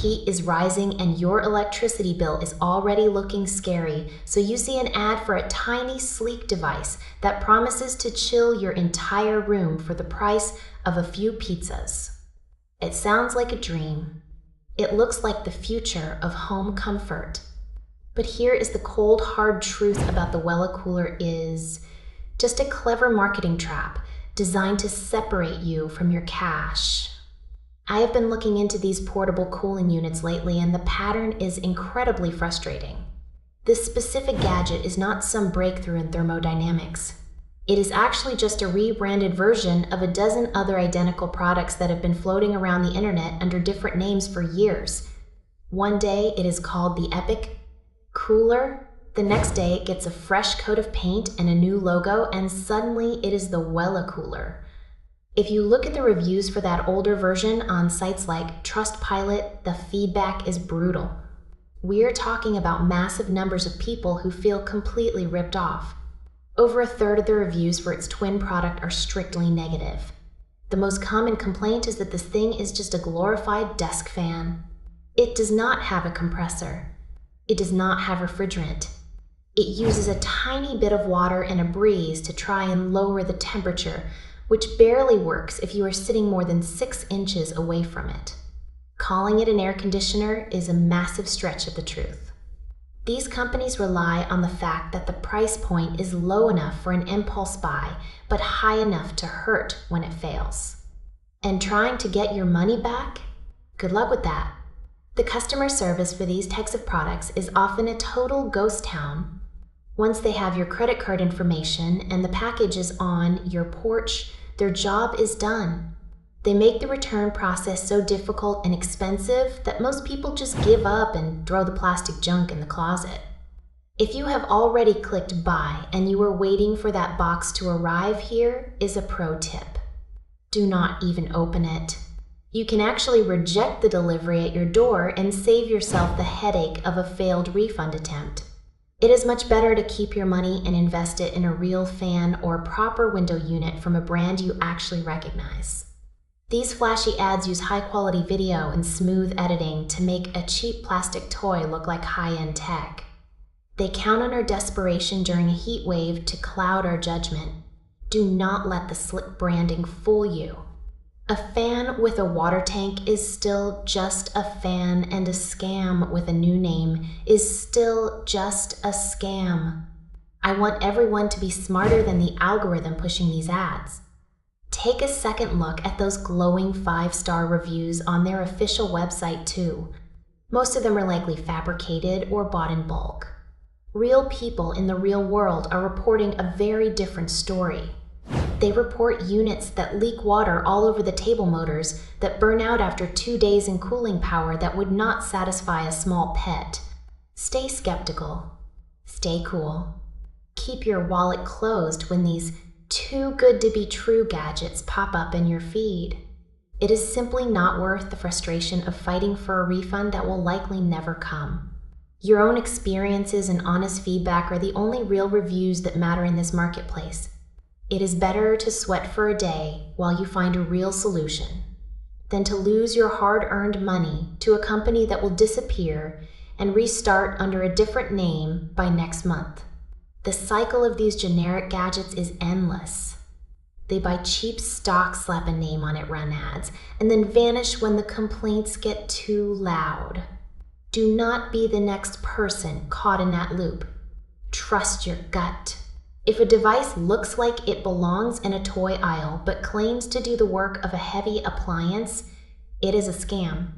heat is rising and your electricity bill is already looking scary, so you see an ad for a tiny, sleek device that promises to chill your entire room for the price of a few pizzas. It sounds like a dream. It looks like the future of home comfort. But here is the cold, hard truth about the WellaCooler is just a clever marketing trap designed to separate you from your cash. I have been looking into these portable cooling units lately, and the pattern is incredibly frustrating. This specific gadget is not some breakthrough in thermodynamics. It is actually just a rebranded version of a dozen other identical products that have been floating around the internet under different names for years. One day it is called the Epic Cooler, the next day it gets a fresh coat of paint and a new logo, and suddenly it is the WellaCooler. If you look at the reviews for that older version on sites like Trustpilot, the feedback is brutal. We're talking about massive numbers of people who feel completely ripped off. Over a third of the reviews for its twin product are strictly negative. The most common complaint is that this thing is just a glorified desk fan. It does not have a compressor. It does not have refrigerant. It uses a tiny bit of water and a breeze to try and lower the temperature, which barely works if you are sitting more than 6 inches away from it. Calling it an air conditioner is a massive stretch of the truth. These companies rely on the fact that the price point is low enough for an impulse buy, but high enough to hurt when it fails. And trying to get your money back? Good luck with that. The customer service for these types of products is often a total ghost town. Once they have your credit card information and the package is on your porch, their job is done. They make the return process so difficult and expensive that most people just give up and throw the plastic junk in the closet. If you have already clicked buy and you are waiting for that box to arrive, here is a pro tip. Do not even open it. You can actually reject the delivery at your door and save yourself the headache of a failed refund attempt. It is much better to keep your money and invest it in a real fan or proper window unit from a brand you actually recognize. These flashy ads use high-quality video and smooth editing to make a cheap plastic toy look like high-end tech. They count on our desperation during a heat wave to cloud our judgment. Do not let the slick branding fool you. A fan with a water tank is still just a fan, and a scam with a new name is still just a scam. I want everyone to be smarter than the algorithm pushing these ads. Take a second look at those glowing 5-star reviews on their official website too. Most of them are likely fabricated or bought in bulk. Real people in the real world are reporting a very different story. They report units that leak water all over the table motors, that burn out after 2 days in cooling power that would not satisfy a small pet. Stay skeptical. Stay cool. Keep your wallet closed when these too good to be true gadgets pop up in your feed. It is simply not worth the frustration of fighting for a refund that will likely never come. Your own experiences and honest feedback are the only real reviews that matter in this marketplace. It is better to sweat for a day while you find a real solution than to lose your hard-earned money to a company that will disappear and restart under a different name by next month. The cycle of these generic gadgets is endless. They buy cheap stock, slap a name on it, run ads, and then vanish when the complaints get too loud. Do not be the next person caught in that loop. Trust your gut. If a device looks like it belongs in a toy aisle but claims to do the work of a heavy appliance, it is a scam.